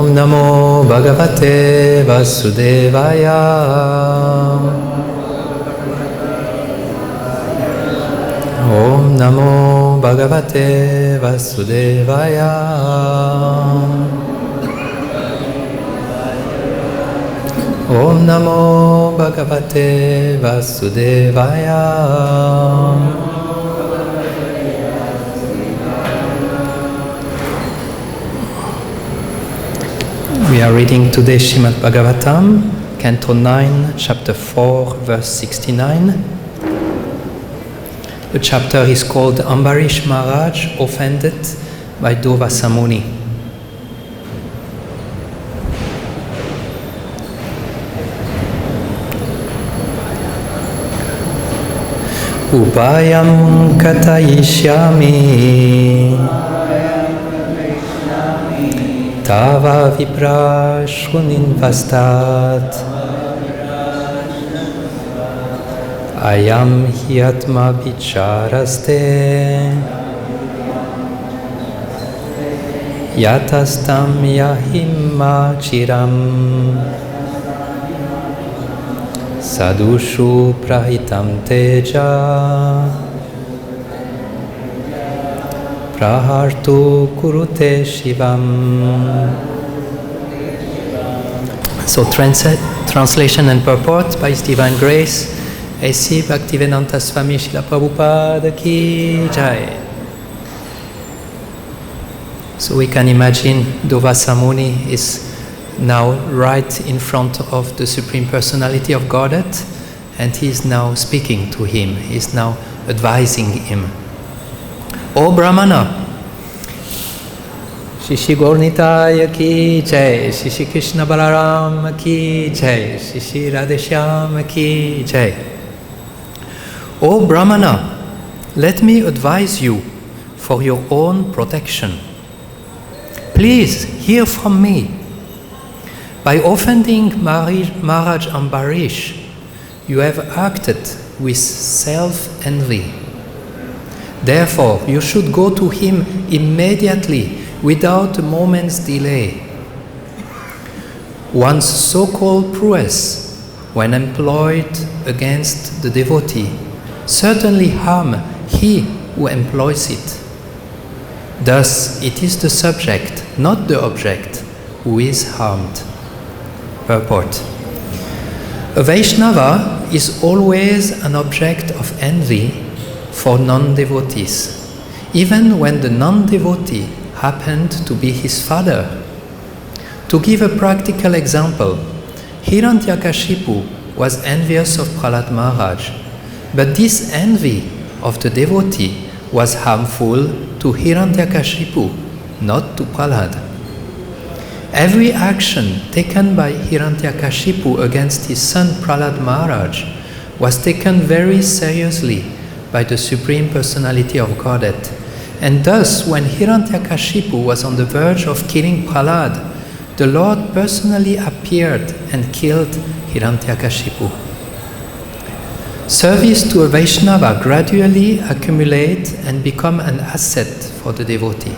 Om Namo Bhagavate Vasudevaya. Om Namo Bhagavate Vasudevaya. Om Namo Bhagavate Vasudevaya. We are reading today Srimad Bhagavatam, Canto 9, Chapter 4, verse 69. The chapter is called Ambarish Maharaj Offended by Durvasa Muni. Upayam katayishyami Tava viprashrunin vastat Ayam hyatma vicharaste Yatastam yahimma chiram Sadushu prahitam teja Prahartu kurute shivam. So translation and purport by His Divine Grace, A.C. Bhaktivedanta Swami Srila Prabhupada Ki Jai. So we can imagine Durvasa Muni is now right in front of the Supreme Personality of Godhead, and he is now speaking to him, he is now advising him. O Brahmana, Shishi Gaurnitaya Ki Jai, Shishi Krishna Balaram Ki Jai, Shishi Radheshyam Ki Jai. O Brahmana, let me advise you for your own protection. Please hear from me. By offending Maharaj Ambarish, you have acted with self-envy. Therefore, you should go to him immediately without a moment's delay. One's so-called prowess, when employed against the devotee, certainly harm he who employs it. Thus, it is the subject, not the object, who is harmed. Purport. A Vaishnava is always an object of envy for non-devotees, even when the non-devotee happened to be his father. To give a practical example, Hiranyakashipu was envious of Prahlad Maharaj, but this envy of the devotee was harmful to Hiranyakashipu, not to Prahlad. Every action taken by Hiranyakashipu against his son Prahlad Maharaj was taken very seriously by the Supreme Personality of Godhead. And thus, when Hiranyakashipu was on the verge of killing Prahlad, the Lord personally appeared and killed Hiranyakashipu. Service to a Vaishnava gradually accumulates and become an asset for the devotee.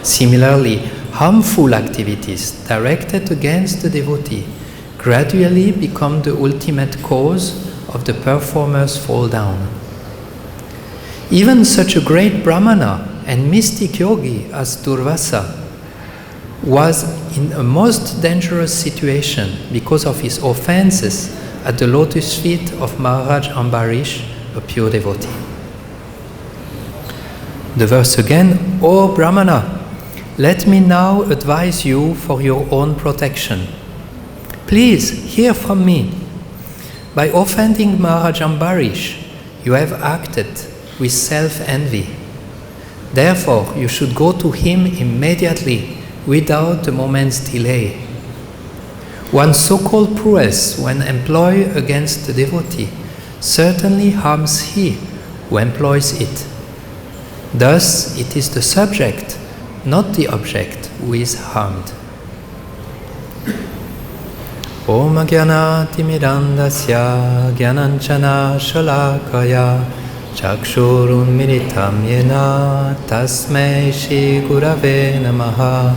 Similarly, harmful activities directed against the devotee gradually become the ultimate cause of the performer's fall down. Even such a great Brahmana and mystic yogi as Durvasa was in a most dangerous situation because of his offenses at the lotus feet of Maharaj Ambarish, a pure devotee. The verse again, O Brahmana, let me now advise you for your own protection. Please hear from me. By offending Maharaj Ambarish, you have acted with self-envy. Therefore, you should go to him immediately without a moment's delay. One's so-called prowess when employed against the devotee certainly harms he who employs it. Thus, it is the subject, not the object, who is harmed. Om Jnanati Mirandasya Jnananjana Shalakaya Chakshurunmilitam Yena Tasmai Shri Gurave Namaha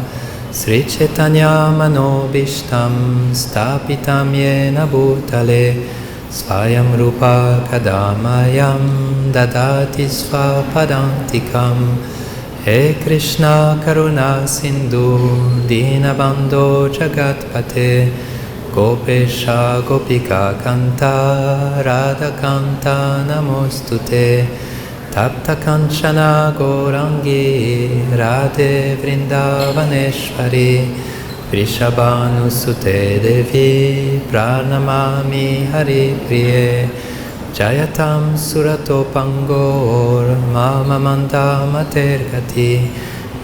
Sri Chaitanya Manobishtam Stapitam Yena Bhutale Svayam Rupa Kadamayam Dadati Svapadantikam He Krishna Karuna Sindhu Dinabandho Jagatpate Gopesha Gopika Kanta Radha Kanta Namostute Tapta Kanchana Gaurangi Radhe Vrindavaneshwari Vrishabhanusute Devi Pranamami Hari Priye Jayatam Surato Pangor Mama Manda Matergati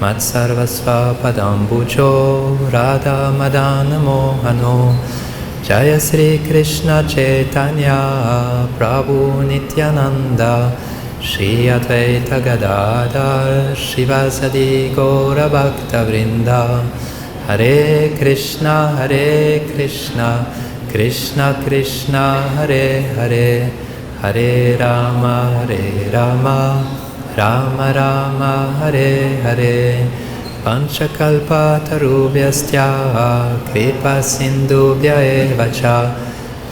Matsarvasva Padambujo Radha Madana Mohano Jaya Sri Krishna Chaitanya Prabhu Nityananda Shri Advaita Gadadhar Shivasadi Gaura Bhakta Vrinda Hare Krishna Krishna Krishna Hare Hare Hare Rama Rama Rama Hare Hare Panchakalpa Tarubhyasya Kripa Sindhubhya Eva Cha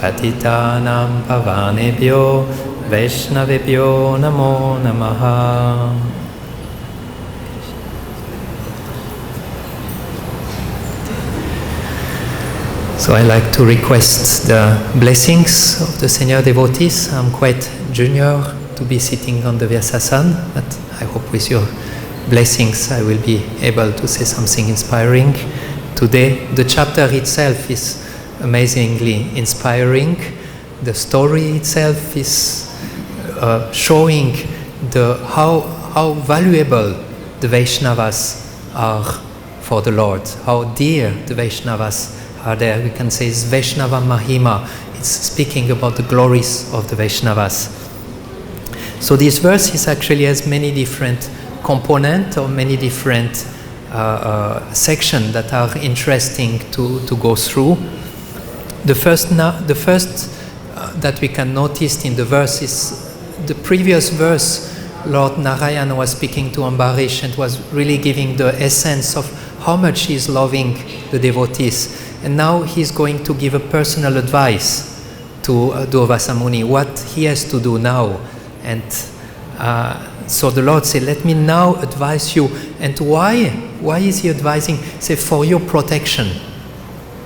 Patitanam Pavanebhyo Vaishnavebhyo Namo Namaha. So I like to request the blessings of the senior devotees. I'm quite junior to be sitting on the Vyasasana, but I hope with your blessings I will be able to say something inspiring. Today, the chapter itself is amazingly inspiring. The story itself is showing how valuable the Vaishnavas are for the Lord, how dear the Vaishnavas are there. We can say it's Vaishnava Mahima. It's speaking about the glories of the Vaishnavas. So this verse is actually has many different components or many different sections that are interesting to go through. The first that we can notice in the verse is the previous verse. Lord Narayana was speaking to Ambarish and was really giving the essence of how much he is loving the devotees. And now he's going to give a personal advice to Durvasa Muni, what he has to do now. And so the Lord said, let me now advise you. And why? Why is he advising? Say, for your protection.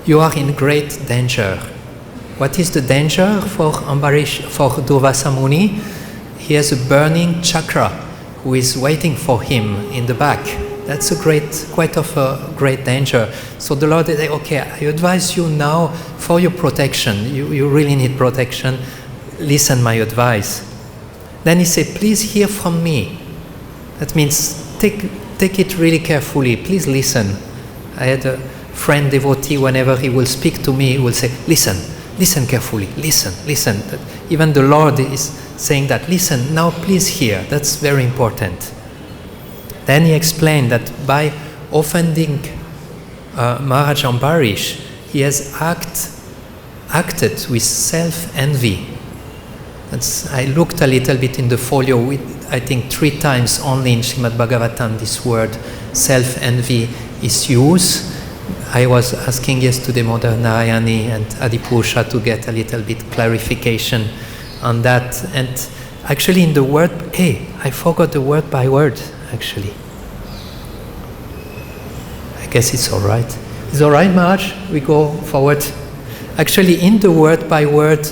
You are in great danger. What is the danger for Ambarish, for Durvasa Muni? He has a burning chakra who is waiting for him in the back. That's quite of a great danger. So the Lord said, okay, I advise you now for your protection. You really need protection. Listen my advice. Then he said, please hear from me. That means take it really carefully. Please listen. I had a friend devotee, whenever he will speak to me, he will say, listen carefully, listen. Even the Lord is saying that, listen, now please hear. That's very important. Then he explained that by offending Maharaj Ambarish, he has acted with self-envy. I looked a little bit in the folio, I think 3 times only in Srimad Bhagavatam this word self-envy is used. I was asking yesterday Mother Narayani and Adipusha to get a little bit clarification on that. And actually in the word, I forgot the word by word, actually. I guess it's all right. It's all right, Maharaj? We go forward. Actually, in the word by word,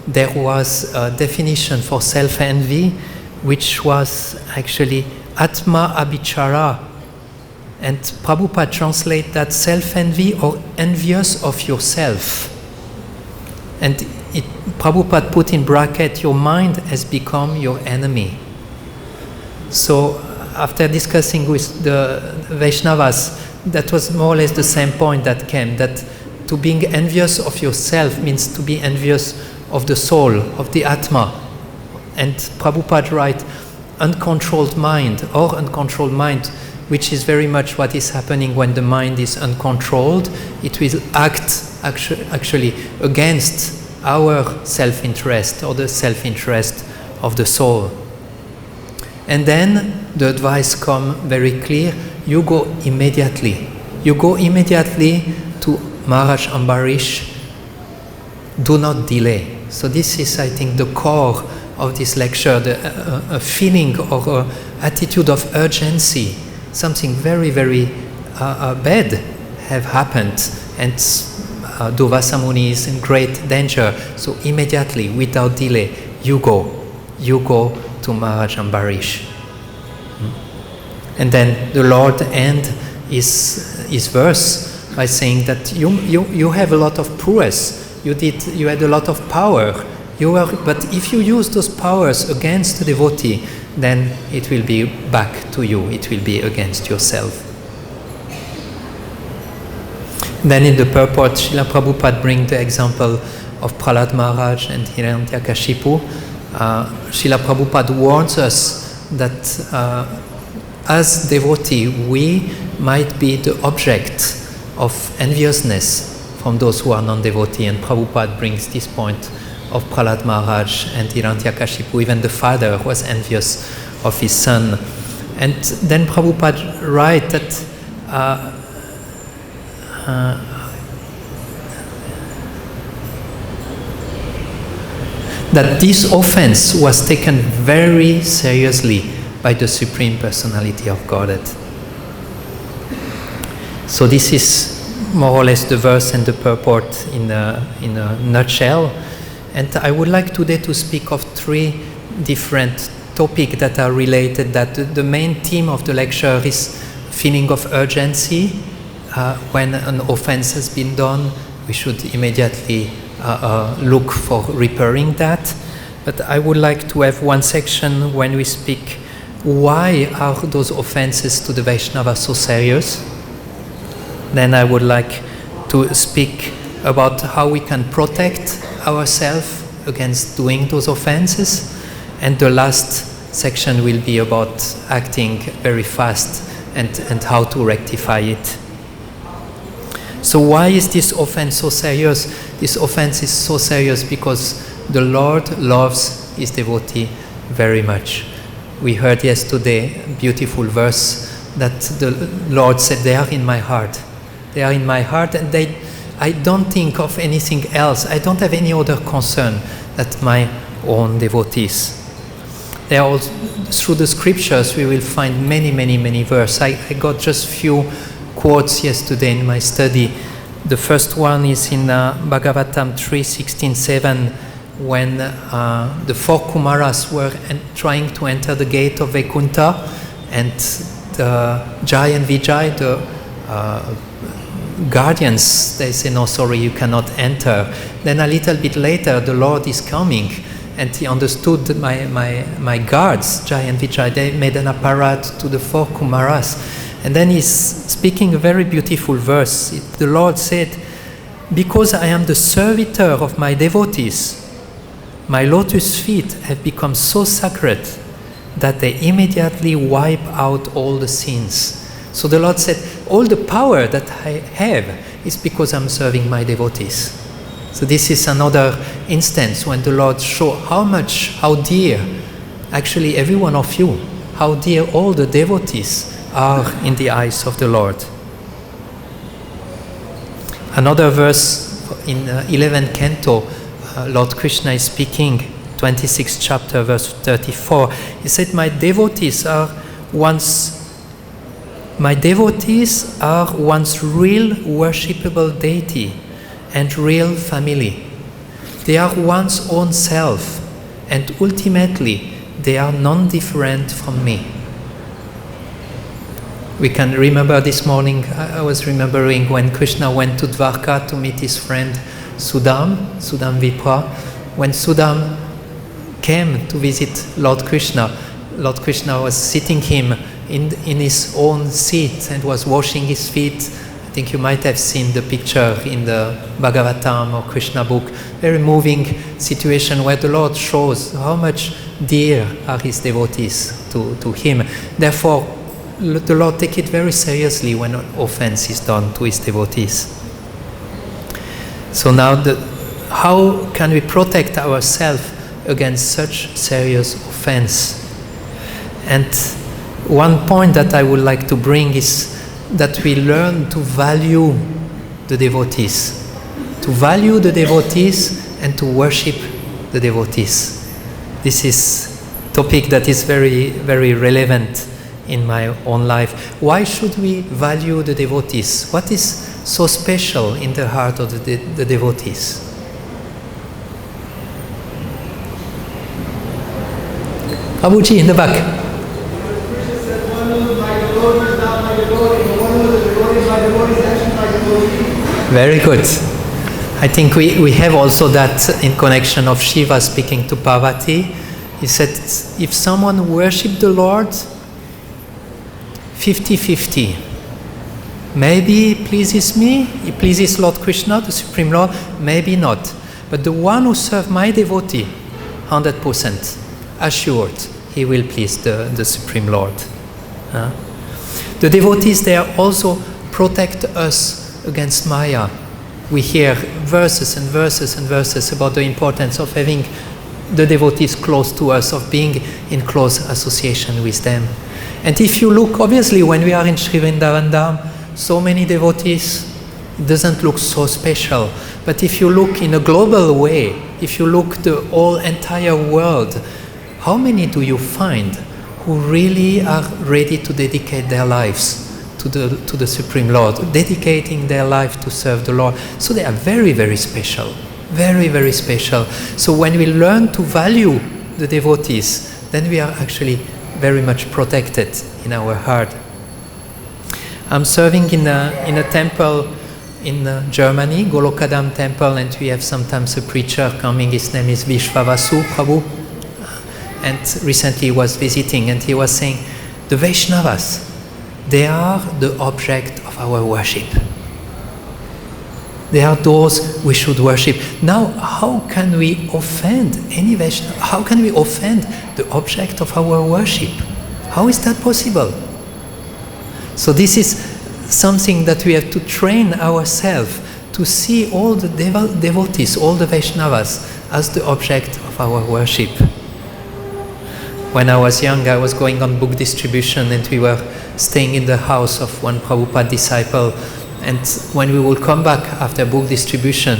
there was a definition for self-envy, which was actually Atma Abhichara. And Prabhupada translates that self-envy or envious of yourself. And Prabhupada put in bracket, your mind has become your enemy. So after discussing with the Vaishnavas, that was more or less the same point that came, that to being envious of yourself means to be envious of the soul, of the Atma. And Prabhupada writes, uncontrolled mind, which is very much what is happening when the mind is uncontrolled. It will act actually against our self-interest or the self-interest of the soul. And then the advice comes very clear, you go immediately. you go immediately to Maharaj Ambarish. Do not delay. So this is, I think, the core of this lecture, a feeling or an attitude of urgency. Something very, very bad have happened, and Durvasa Muni is in great danger. So immediately, without delay, you go to Maharaj Ambarish. And then the Lord ends his verse by saying that you have a lot of prowess. You had a lot of power. But if you use those powers against the devotee, then it will be back to you. It will be against yourself. Then in the purport, Srila Prabhupada brings the example of Prahlad Maharaj and Hiranyakashipu. Srila Prabhupada warns us that as devotee, we might be the object of enviousness from those who are non-devotee, and Prabhupada brings this point of Prahlad Maharaj and Hiranyakashipu. Even the father was envious of his son. And then Prabhupada writes that that this offense was taken very seriously by the Supreme Personality of Godhead. So this is more or less the verse and the purport in a nutshell. And I would like today to speak of three different topics that are related, that the main theme of the lecture is feeling of urgency. When an offense has been done, we should immediately look for repairing that. But I would like to have one section when we speak, why are those offenses to the Vaishnava so serious? Then I would like to speak about how we can protect ourselves against doing those offenses. And the last section will be about acting very fast and how to rectify it. So why is this offense so serious? This offense is so serious because the Lord loves his devotee very much. We heard yesterday a beautiful verse that the Lord said, they are in my heart. They are in my heart, and I don't think of anything else. I don't have any other concern than my own devotees. They are all, through the scriptures we will find many verses. I got just few quotes yesterday in my study. The first one is in Bhagavatam 3:16-7, when the four Kumaras were trying to enter the gate of Vaikuntha, and the Jai and Vijay, the guardians, they say, no, sorry, you cannot enter. Then a little bit later, the Lord is coming, and he understood my guards, Jai and Vijay. They made an apparat to the four Kumaras. And then he's speaking a very beautiful verse. The Lord said, because I am the servitor of my devotees, my lotus feet have become so sacred that they immediately wipe out all the sins. So the Lord said, all the power that I have is because I'm serving my devotees. So this is another instance when the Lord showed how dear, actually every one of you, how dear all the devotees are in the eyes of the Lord. Another verse in 11th canto, Lord Krishna is speaking, 26th chapter, verse 34. He said, my devotees are once real worshipable deity and real family. They are one's own self, and ultimately they are non-different from me. We can remember this morning, I was remembering when Krishna went to Dwarka to meet his friend Sudam Vipra. When Sudam came to visit Lord Krishna was sitting him in his own seat and was washing his feet. I think you might have seen the picture in the Bhagavatam or Krishna book. Very moving situation where the Lord shows how much dear are his devotees to him. Therefore, the Lord takes it very seriously when an offense is done to his devotees. So now, how can we protect ourselves against such serious offense? And one point that I would like to bring is that we learn to value the devotees. To value the devotees and to worship the devotees. This is a topic that is very, very relevant in my own life. Why should we value the devotees? What is so special in the heart of the devotees? Prabhuji in the back. Very good. I think we have also that in connection of Shiva speaking to Parvati. He said, if someone worships the Lord, 50-50. Maybe he pleases me, he pleases Lord Krishna, the Supreme Lord, maybe not. But the one who serves my devotee, 100%, assured, he will please the Supreme Lord. The devotees, they also protect us against Maya. We hear verses and verses and verses about the importance of having the devotees close to us, of being in close association with them. And if you look, obviously, when we are in Sri Vrindavan Dham, so many devotees, it doesn't look so special. But if you look in a global way, if you look the whole entire world, how many do you find who really are ready to dedicate their lives to the Supreme Lord, dedicating their life to serve the Lord? So they are very, very special. Very, very special. So when we learn to value the devotees, then we are actually very much protected in our heart. I'm serving in a temple in Germany, Golokadam temple, and we have sometimes a preacher coming. His name is Vishwavasu Prabhu, and recently he was visiting, and he was saying, the Vaishnavas, they are the object of our worship. They are those we should worship. Now, how can we offend any Vaishnava? How can we offend the object of our worship? How is that possible? So this is something that we have to train ourselves to see all the devotees, all the Vaishnavas, as the object of our worship. When I was young, I was going on book distribution, and we were staying in the house of one Prabhupada disciple. And when we would come back after book distribution,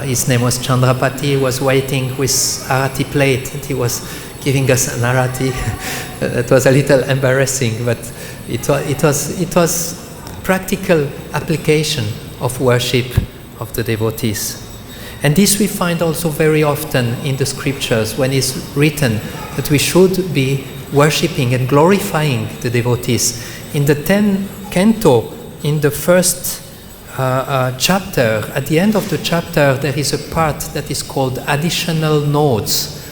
his name was Chandrapati, he was waiting with arati plate, and he was giving us an arati. It was a little embarrassing, but it was practical application of worship of the devotees. And this we find also very often in the scriptures, when it's written that we should be worshipping and glorifying the devotees. In the 10th canto, in the first chapter, at the end of the chapter, there is a part that is called additional notes.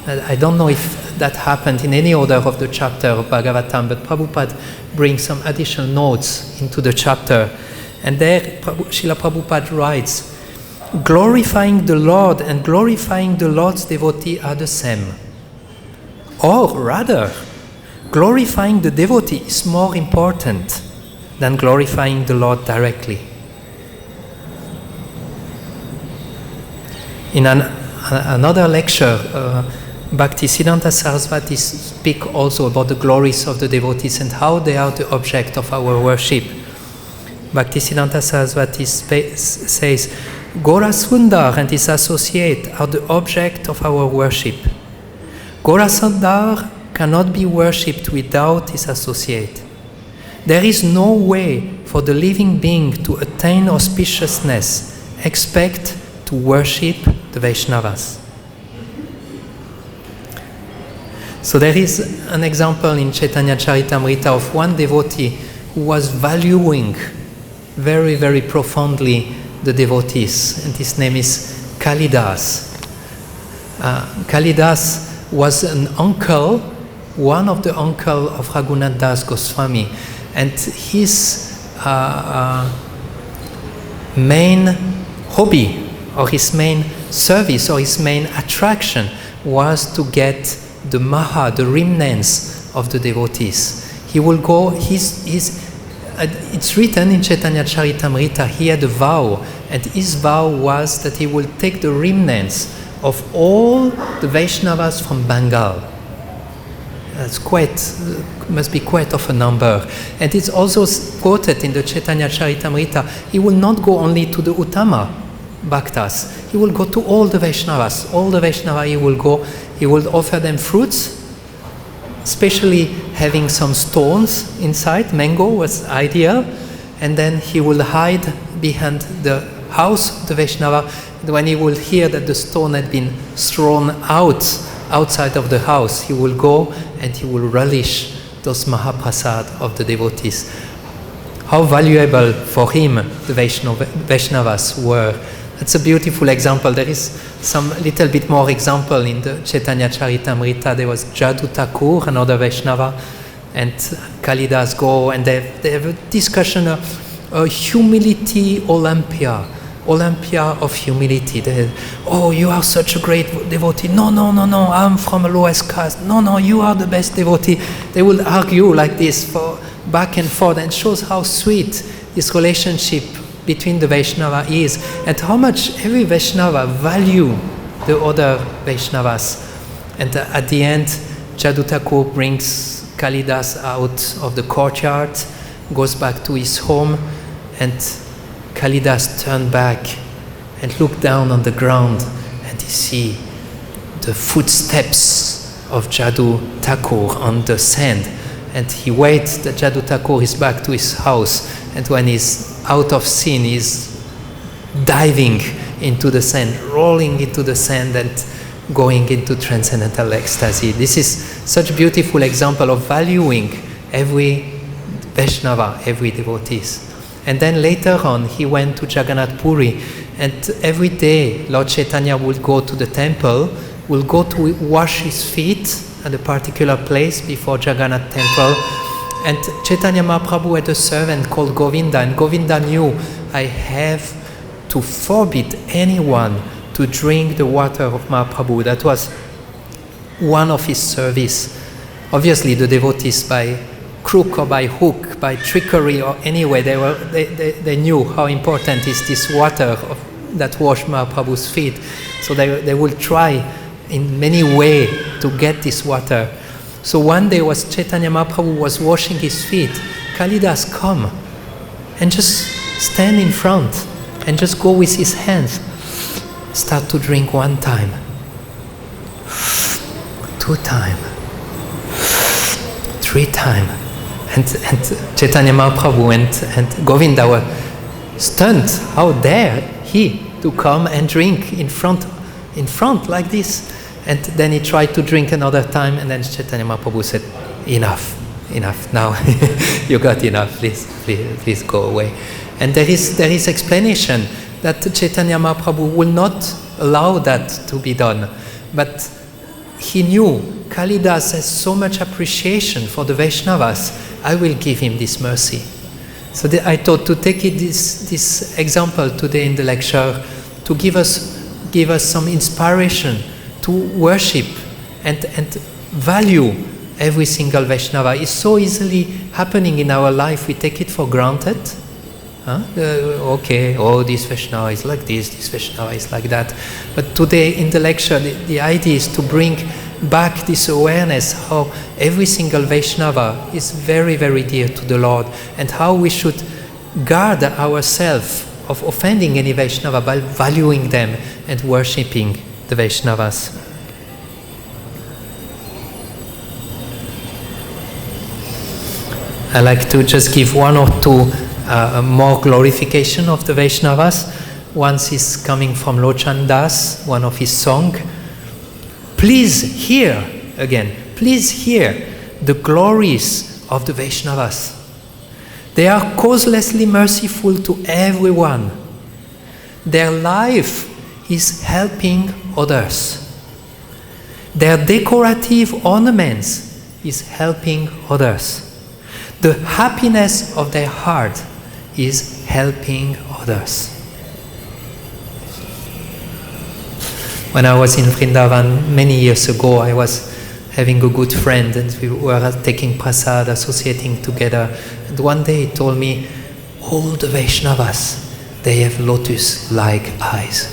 I don't know if that happened in any order of the chapter of Bhagavatam, but Prabhupada brings some additional notes into the chapter. And there, Srila Prabhupada writes, glorifying the Lord and glorifying the Lord's devotee are the same. Or rather, glorifying the devotee is more important than glorifying the Lord directly. In another lecture, Bhaktisiddhanta Saraswati speaks also about the glories of the devotees and how they are the object of our worship. Bhaktisiddhanta Saraswati says, Gaura Sundar and his associate are the object of our worship. Gaura Sundar cannot be worshipped without his associate. There is no way for the living being to attain auspiciousness except to worship the Vaishnavas. So there is an example in Chaitanya Charitamrita of one devotee who was valuing very, very profoundly the devotees, and his name is Kalidas. Kalidas was an uncle, one of the uncle of Raghunath Das Goswami, and his main hobby, or his main service, or his main attraction was to get the maha, the remnants of the devotees. He will go, it's written in Chaitanya Charitamrita, he had a vow, and his vow was that he will take the remnants of all the Vaishnavas from Bengal. That's must be quite of a number. And it's also quoted in the Chaitanya Charitamrita. He will not go only to the Uttama Bhaktas. He will go to all the Vaishnavas. All the Vaishnavas he will go. He will offer them fruits, especially having some stones inside. Mango was ideal. And then he will hide behind the house of the Vaishnava. And when he will hear that the stone had been thrown outside of the house, he will go and he will relish those Mahaprasad of the devotees. How valuable for him the Vaishnavas were. That's a beautiful example. There is some little bit more example in the Chaitanya Charitamrita. There was Jadu Thakur, another Vaishnava, and Kalidas go, and they have a discussion of humility Olympia of humility. Oh, you are such a great devotee. No, I'm from a lowest caste. No, you are the best devotee. They will argue like this for back and forth, and shows how sweet this relationship between the Vaishnava is, and how much every Vaishnava value the other Vaishnavas. And at the end, Jadu Thakur brings Kalidas out of the courtyard, goes back to his home, and Kalidas turned back and looked down on the ground, and he see the footsteps of Jadu Thakur on the sand. And he waits that Jadu Thakur is back to his house, and when he's out of sin, he's diving into the sand, rolling into the sand, and going into transcendental ecstasy. This is such a beautiful example of valuing every Vaishnava, every devotees. And then later on, he went to Jagannath Puri, and every day Lord Chaitanya would go to the temple, will go to wash his feet at a particular place before Jagannath temple. And Chaitanya Mahaprabhu had a servant called Govinda, and Govinda knew, I have to forbid anyone to drink the water of Mahaprabhu. That was one of his service. Obviously the devotees, by crook or by hook, by trickery or anyway, they knew how important is this water that washed Mahaprabhu's feet. So they will try in many ways to get this water. So one day was Chaitanya Mahaprabhu was washing his feet. Kalidas come and just stand in front and just go with his hands. Start to drink one time, 2 times, 3 times. And Chaitanya Mahaprabhu and Govinda were stunned. How dare he to come and drink in front like this? And then he tried to drink another time, and then Chaitanya Mahaprabhu said, enough, now you got enough, please go away. And there is explanation that Chaitanya Mahaprabhu will not allow that to be done. But he knew Kalidas has so much appreciation for the Vaishnavas, I will give him this mercy. So I thought to take this example today in the lecture, to give us some inspiration to worship and value every single Vaishnava. Is so easily happening in our life, we take it for granted. This Vaishnava is like this Vaishnava is like that. But today in the lecture, the idea is to bring back this awareness how every single Vaishnava is very, very dear to the Lord, and how we should guard ourselves of offending any Vaishnava by valuing them and worshipping the Vaishnavas. I like to just give 1 or 2 more glorification of the Vaishnavas. One is coming from Lochan Das, one of his song. Please hear the glories of the Vaishnavas. They are causelessly merciful to everyone. Their life is helping others. Their decorative ornaments is helping others. The happiness of their heart is helping others. When I was in Vrindavan many years ago, I was having a good friend, and we were taking prasad, associating together. And one day he told me, all the Vaishnavas, they have lotus-like eyes.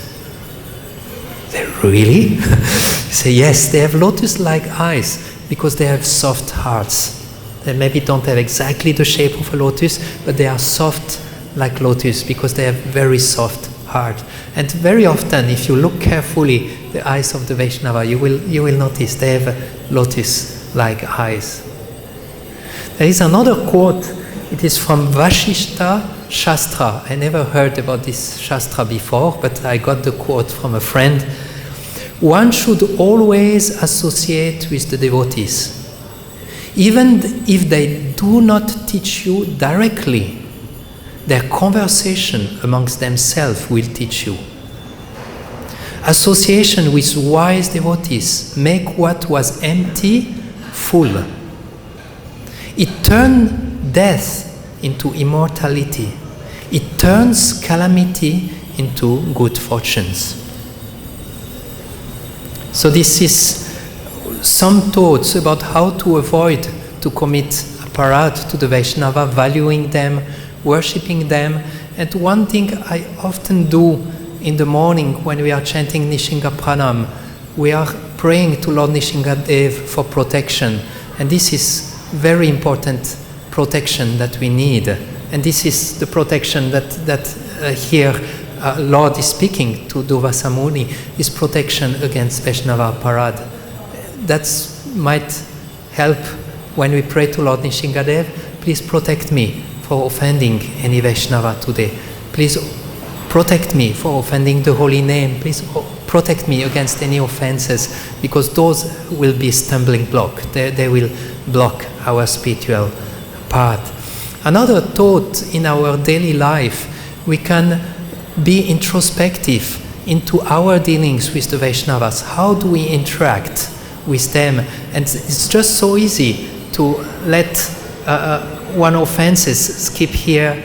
I said, really? He said, yes, they have lotus-like eyes. because they have soft hearts. They maybe don't have exactly the shape of a lotus, but they are soft like lotus because they have very soft heart. And very often, if you look carefully, the eyes of the Vaishnava, you will notice they have lotus-like eyes. There is another quote. It is from Vashishta Shastra. I never heard about this Shastra before, but I got the quote from a friend. One should always associate with the devotees. Even if they do not teach you directly, their conversation amongst themselves will teach you. Association with wise devotees make what was empty full. It turns death into immortality. It turns calamity into good fortunes. So this is some thoughts about how to avoid to commit aparad to the Vaishnava, valuing them, worshipping them. And one thing I often do in the morning when we are chanting Nishinga Pranam, we are praying to Lord Nishingadev for protection. And this is very important protection that we need. And this is the protection that here Lord is speaking to Durvasa Muni, is protection against Vaishnava aparad. That might help when we pray to Lord Nishingadev. Please protect me for offending any Vaishnava today. Please protect me for offending the holy name. Please protect me against any offenses, because those will be stumbling block. They will block our spiritual path. Another thought in our daily life, we can be introspective into our dealings with the Vaishnavas. How do we interact with them? And it's just so easy to let one offenses skip here,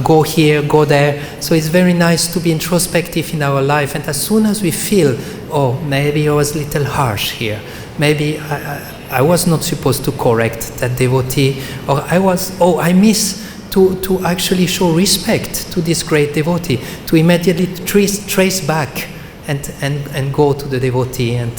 go there. So it's very nice to be introspective in our life. And as soon as we feel, oh, maybe I was a little harsh here, maybe I was not supposed to correct that devotee, or I miss to actually show respect to this great devotee, to immediately trace back and go to the devotee and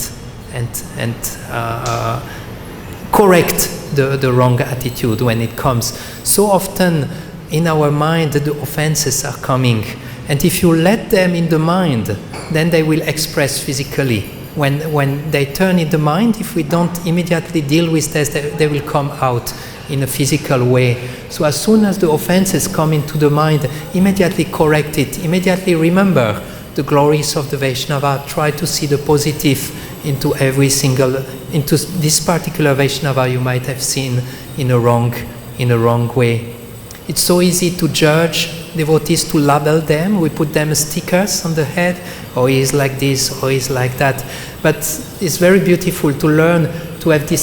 correct the wrong attitude when it comes. So often in our mind the offenses are coming, and if you let them in the mind, then they will express physically. When they turn in the mind, if we don't immediately deal with this, they will come out in a physical way. So as soon as the offenses come into the mind, immediately correct it, immediately remember the glories of the Vaishnava, try to see the positive into this particular Vaishnava you might have seen in a wrong way. It's so easy to judge devotees, to label them. We put them stickers on the head, or he's like this, or he's like that. But it's very beautiful to learn to have this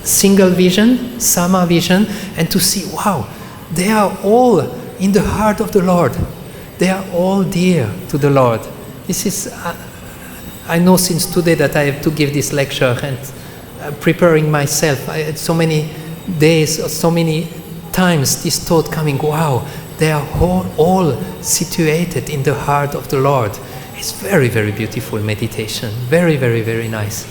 single vision, sama vision, and to see, wow, they are all in the heart of the Lord. They are all dear to the Lord. This is, I know since today that I have to give this lecture, and preparing myself, I had so many days, or so many times this thought coming, wow, they are all situated in the heart of the Lord. It's very, very beautiful meditation. Very, very, very nice.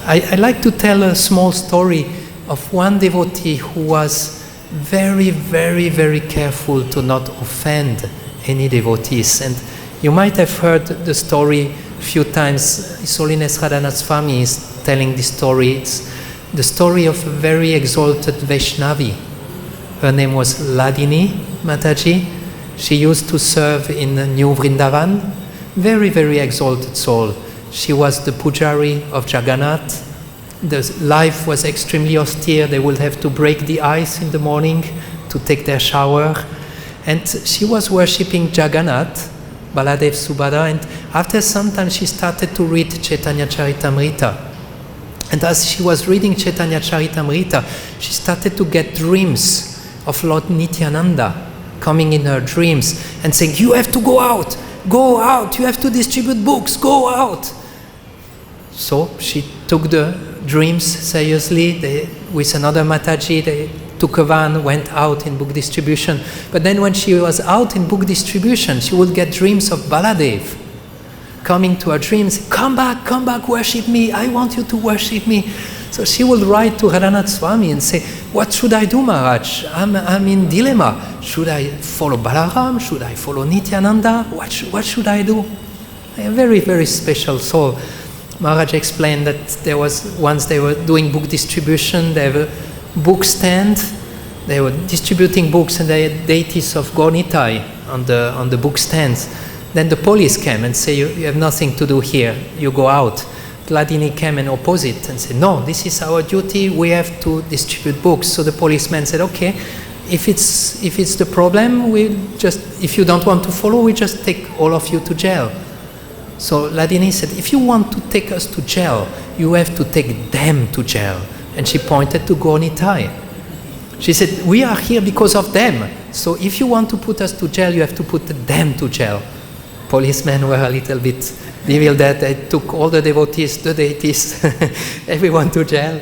I like to tell a small story of one devotee who was very, very, very careful to not offend any devotees. And you might have heard the story a few times. His Holiness Radhanath Swami is telling this story. It's the story of a very exalted Vaishnavi. Her name was Ladini Mataji. She used to serve in New Vrindavan. Very, very exalted soul. She was the pujari of Jagannath. The life was extremely austere. They would have to break the ice in the morning to take their shower. And she was worshipping Jagannath, Baladev Subhadra, and after some time she started to read Chaitanya Charitamrita. And as she was reading Chaitanya Charitamrita, she started to get dreams of Lord Nityananda coming in her dreams and saying, you have to go out, you have to distribute books, go out. So she took the dreams seriously. With another Mataji, they took a van, went out in book distribution. But then when she was out in book distribution, she would get dreams of Baladev coming to her dreams, come back, worship me, I want you to worship me. So she would write to Radhanath Swami and say, what should I do, Maharaj? I'm in dilemma. Should I follow Balaram? Should I follow Nityananda? What should I do? A very, very special soul. Maharaj explained that once they were doing book distribution, they have a book stand, they were distributing books and they had deities of Gaura on the book stands. Then the police came and said, you have nothing to do here, you go out. Hladini came and opposed it and said, no, this is our duty, we have to distribute books. So the policeman said, okay, if it's the problem, if you don't want to follow, we just take all of you to jail. So Hladini said, if you want to take us to jail, you have to take them to jail. And she pointed to Gaura. She said, we are here because of them. So if you want to put us to jail, you have to put them to jail. Policemen were a little bit bewildered. They took all the devotees, the deities, everyone to jail.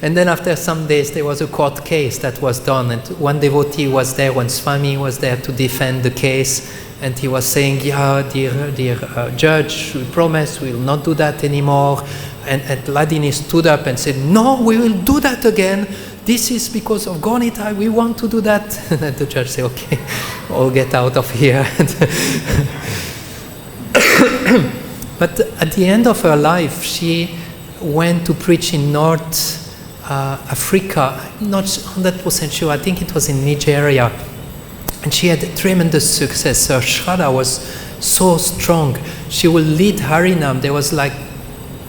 And then after some days, there was a court case that was done. And one devotee was there, one Swami was there to defend the case. And he was saying, yeah, dear judge, we promise we will not do that anymore. And Hladini stood up and said, no, we will do that again. This is because of Gaura, we want to do that. And the judge said, okay, all get out of here. But at the end of her life, she went to preach in North Africa. I'm not 100% sure, I think it was in Nigeria. And she had tremendous success. Her Shraddha was so strong. She would lead Harinam. There was like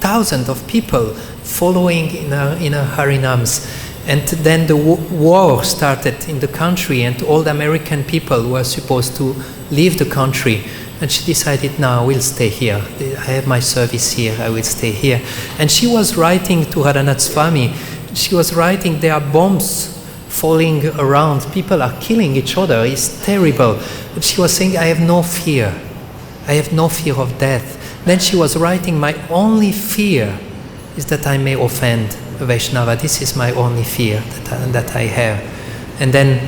thousands of people following in her Harinams. And then the war started in the country and all the American people were supposed to leave the country. And she decided, no, I will stay here. I have my service here, I will stay here. And she was writing to Radhanath Swami. She was writing, there are bombs falling around, people are killing each other, it's terrible. But she was saying, I have no fear. I have no fear of death. Then she was writing, my only fear is that I may offend a Vaishnava. This is my only fear that I have. And then,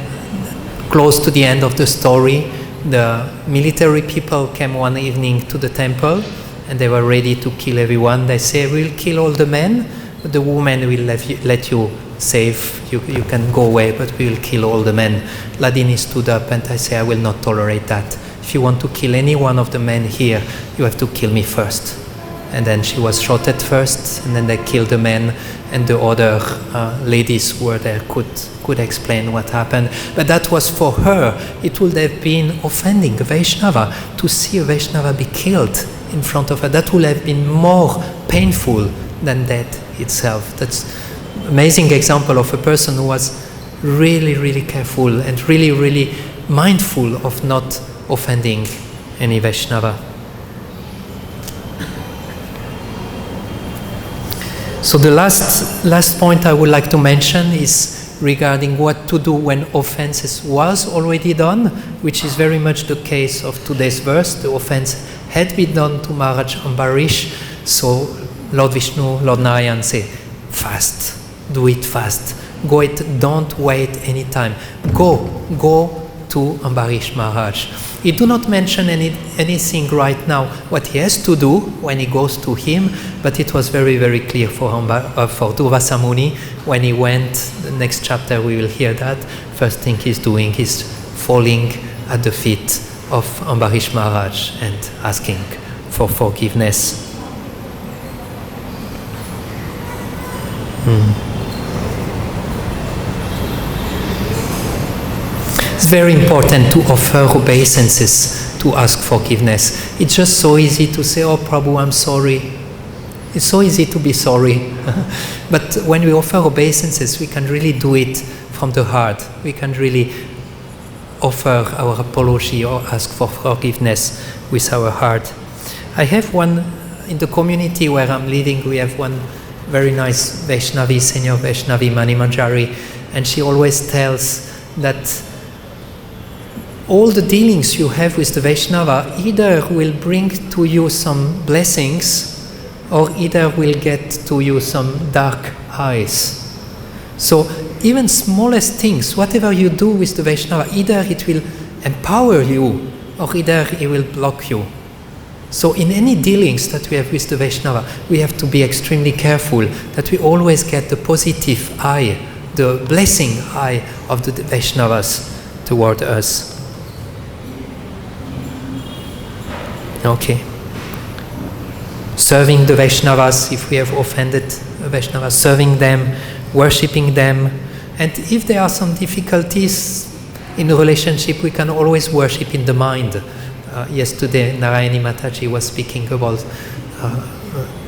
close to the end of the story, the military people came one evening to the temple and they were ready to kill everyone. They say, we'll kill all the men, but the women will let you safe. You can go away, but we will kill all the men. Hladini stood up and I say, I will not tolerate that. If you want to kill any one of the men here, you have to kill me first. And then she was shot at first, and then they killed the men, and the other ladies who were there could explain what happened. But that was for her. It would have been offending a Vaishnava to see a Vaishnava be killed in front of her. That would have been more painful than death itself. That's an amazing example of a person who was really, really careful and really, really mindful of not offending any Vaishnava. So the last point I would like to mention is regarding what to do when offenses was already done, which is very much the case of today's verse. The offense had been done to Maharaj Ambarish, so Lord Vishnu, Lord Narayan say, fast, do it fast. Go it, don't wait any time. Go to Ambarish Maharaj. He do not mention anything right now what he has to do when he goes to him, but it was very, very clear for Durvasa Muni when he went. The next chapter we will hear that. First thing he's doing is falling at the feet of Ambarish Maharaj and asking for forgiveness. It's very important to offer obeisances, to ask forgiveness. It's just so easy to say, oh Prabhu, I'm sorry. It's so easy to be sorry. But when we offer obeisances, we can really do it from the heart. We can really offer our apology or ask for forgiveness with our heart. I have one, in the community where I'm leading, we have one very nice Vaishnavi, senior Vaishnavi, Mani Manjari, and she always tells that all the dealings you have with the Vaishnava either will bring to you some blessings or either will get to you some dark eyes. So even smallest things, whatever you do with the Vaishnava, either it will empower you or either it will block you. So in any dealings that we have with the Vaishnava, we have to be extremely careful that we always get the positive eye, the blessing eye of the Vaishnavas toward us. Okay. Serving the Vaishnavas, if we have offended the Vaishnavas, serving them, worshipping them. And if there are some difficulties in a relationship, we can always worship in the mind. Yesterday, Narayani Mataji was speaking about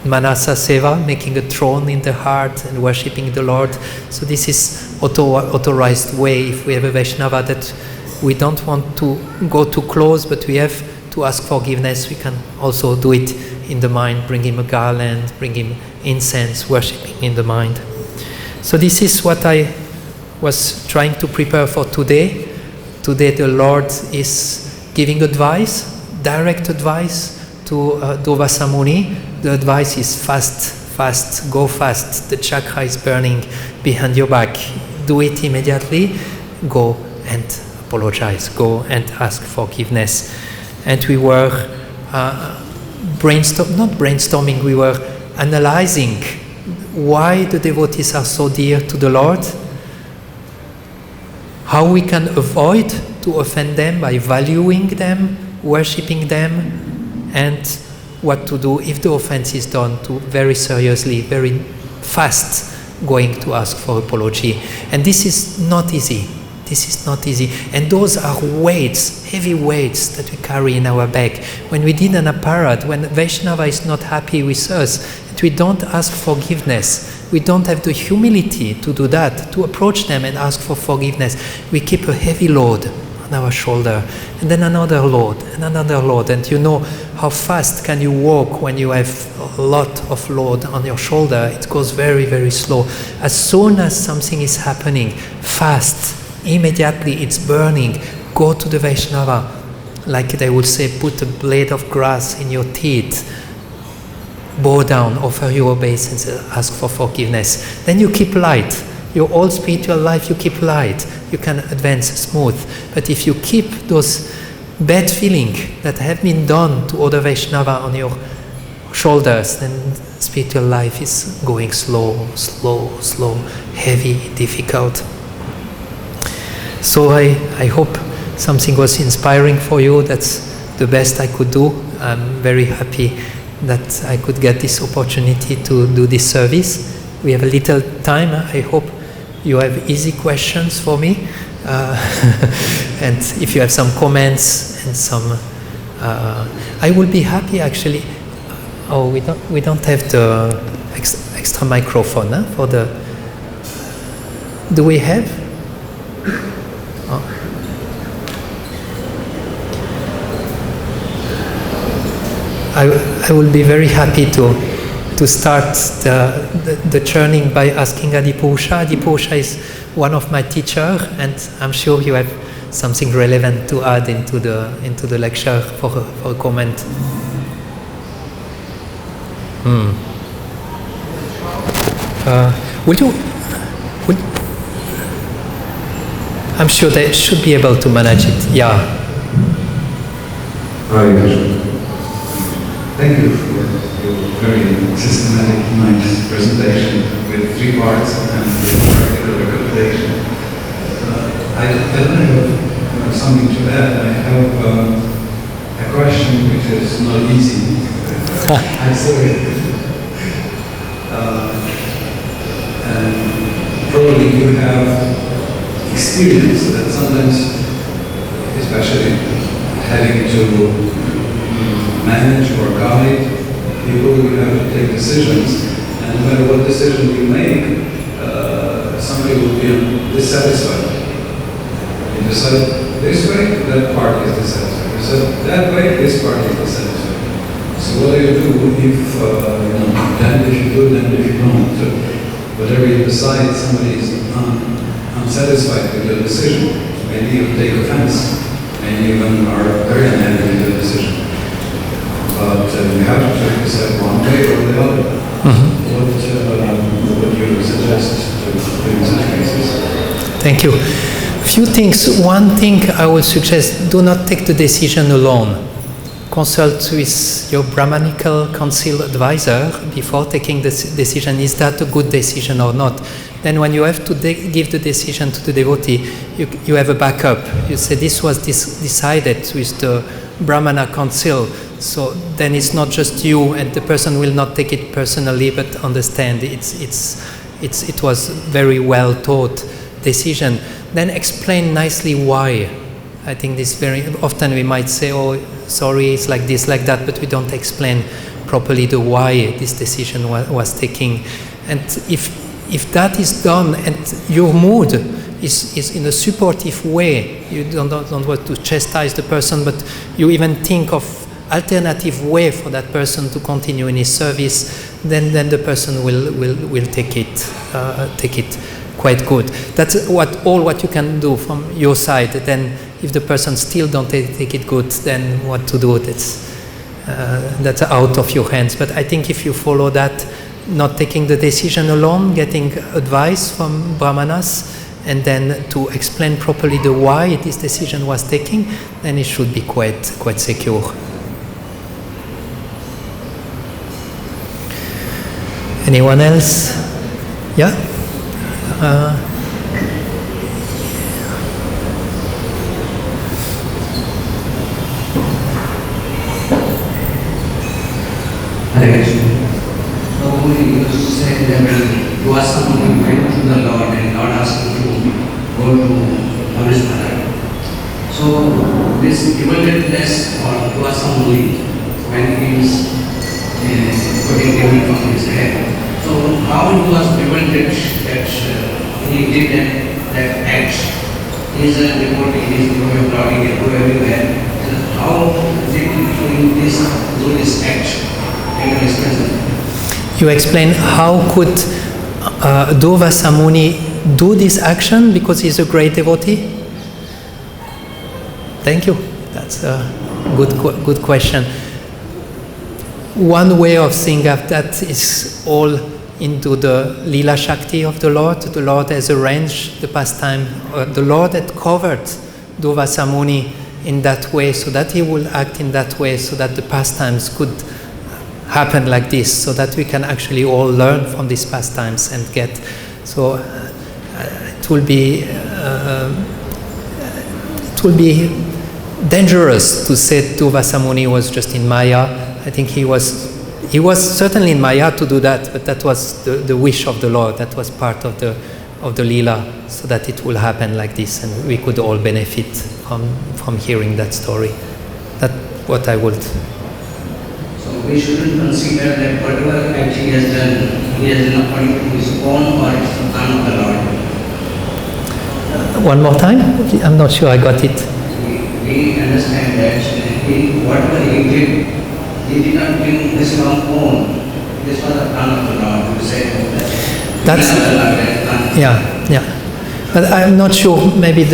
Manasa Seva, making a throne in the heart and worshipping the Lord. So this is authorized way. If we have a Vaishnava that we don't want to go too close, but we have to ask forgiveness, we can also do it in the mind, bring him a garland, bring him incense, worshipping in the mind. So this is what I was trying to prepare for today. Today the Lord is giving advice, direct advice to Durvasa Muni. The advice is fast, go fast. The chakra is burning behind your back. Do it immediately. Go and apologize. Go and ask forgiveness. And we were brainstorming, we were analyzing why the devotees are so dear to the Lord, how we can avoid to offend them by valuing them, worshipping them, and what to do if the offense is done, to very seriously, very fast going to ask for apology. And this is not easy. This is not easy. And those are weights, heavy weights that we carry in our back. When we did an aparad, when Vaishnava is not happy with us, and we don't ask forgiveness, we don't have the humility to do that, to approach them and ask for forgiveness. We keep a heavy load on our shoulder, and then another load, and another load. And you know how fast can you walk when you have a lot of load on your shoulder. It goes very, very slow. As soon as something is happening, fast, immediately it's burning. Go to the Vaishnava, like they would say, put a blade of grass in your teeth, bow down, offer your obeisance, ask for forgiveness. Then you keep light. Your whole spiritual life you keep light. You can advance smooth. But if you keep those bad feelings that have been done to other Vaishnava on your shoulders, then spiritual life is going slow, heavy, difficult. So I hope something was inspiring for you. That's the best I could do. I'm very happy that I could get this opportunity to do this service. We have a little time. I hope you have easy questions for me. And if you have some comments and some... I will be happy actually. Oh, we don't have the extra microphone for the... Do we have? I will be very happy to start the churning by asking Adipusha. Adipusha is one of my teachers, and I'm sure you have something relevant to add into the lecture for a comment. I'm sure they should be able to manage it. Yeah. Thank you for your very systematic, nice presentation with 3 parts and with practical recommendation. I don't have something to add. I have a question which is not easy. I'm sorry. And probably you have experience that sometimes, especially having to manage or guide people, you have to take decisions, and no matter what decision you make, somebody will be dissatisfied. You decide this way, that part is dissatisfied. You decide that way, this part is dissatisfied. So what do you do if, then if you do, then if you don't? Whatever you decide, somebody is unsatisfied with your decision. Maybe you take offense, maybe even are very unhappy with your decision. But you have to decide one way or the other. What would you suggest to do in such cases? Thank you. Few things. One thing I would suggest: do not take the decision alone. consult with your Brahmanical council advisor before taking the decision. Is that a good decision or not? Then when you have to give the decision to the devotee, you have a backup. You say this was decided with the Brahmana council, so then it's not just you, and the person will not take it personally, but understand it was very well thought decision. Then explain nicely why. I think this very often we might say, oh, sorry, it's like this, like that, but we don't explain properly the why this decision was taken. And if that is done and your mood is in a supportive way, you don't want to chastise the person, but you even think of alternative way for that person to continue in his service, then the person will take it quite good. That's what you can do from your side. Then if the person still don't take it good, then what to do? That's out of your hands. But I think if you follow that, not taking the decision alone, getting advice from Brahmanas, and then to explain properly the why this decision was taken, then it should be quite secure. Anyone else? Yeah? So you said that you are someone who went to the Lord and Lord asked you to go to Namaskar. So this devotedness or you are someone when he is putting devil from his head. So how he was devoted that he did that act. He is a devotee, he is going abroad, he can go everywhere. How did he do this act? You explain how could Durvasa Muni do this action because he's a great devotee? Thank you. That's a good question. One way of seeing that is all into the Lila Shakti of the Lord. The Lord has arranged the pastime. The Lord had covered Durvasa Muni in that way, so that he will act in that way, so that the pastimes could happen like this, so that we can actually all learn from these pastimes and get. So it will be dangerous to say Durvasa Muni was just in Maya. I think he was certainly in Maya to do that, but that was the wish of the Lord. That was part of the Lila, so that it will happen like this, and we could all benefit from hearing that story. That's what I would. So we shouldn't consider that whatever act he has done according to his own or it's the plan of the Lord. One more time? I'm not sure I got it. We understand that whatever he did not bring this on his own. This was the plan of the Lord. You said that. That's, yeah. But I'm not sure, maybe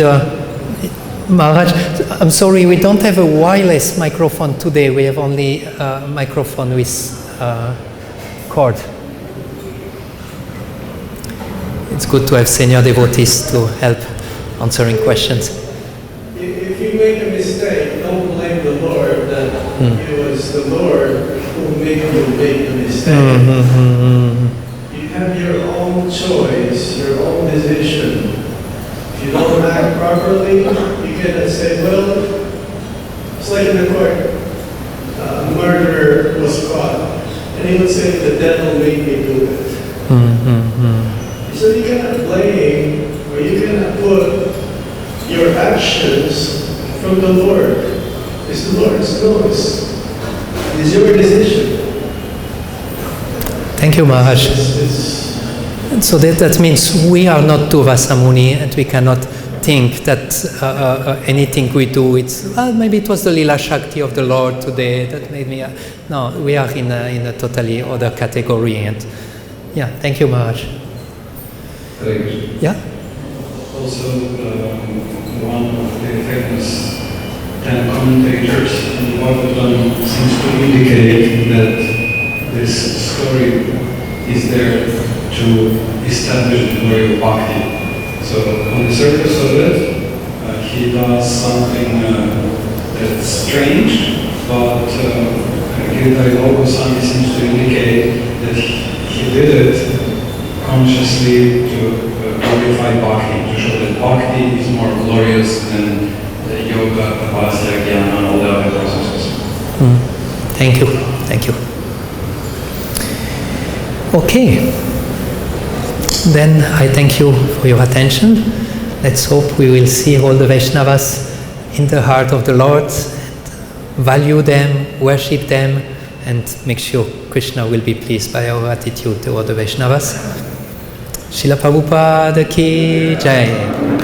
Maharaj, I'm sorry, we don't have a wireless microphone today. We have only a microphone with cord. It's good to have senior devotees to help answering questions. If you make a mistake, don't blame the Lord that it was the Lord who made you make the mistake. You have your own choice, your own decision. If you don't act properly, you cannot say, well, it's like in the court, a murderer was caught, and he would say, the devil made me do it. So you cannot blame, or you cannot put your actions from the Lord. It's the Lord's choice. It's your decision. Thank you, Maharaj. So that means we are not Durvasa Muni, and we cannot think that anything we do, maybe it was the Lila Shakti of the Lord today that made me. No, we are in a totally other category. And yeah, thank you, Maharaj. Yeah? Also, one of the famous 10 commentators on Bhagavad-Gita seems to indicate that this story is there to establish the glory of bhakti. So on the surface of it, he does something that's strange, but Giridhari Goswami seems to indicate that he did it consciously to glorify bhakti, to show that bhakti is more glorious than the yoga, tapasya, jnana, and all the other processes. Thank you. Thank you. Okay. Then I thank you for your attention. Let's hope we will see all the Vaishnavas in the heart of the Lord, and value them, worship them, and make sure Krishna will be pleased by our attitude toward the Vaishnavas. Srila Prabhupada ki Jai.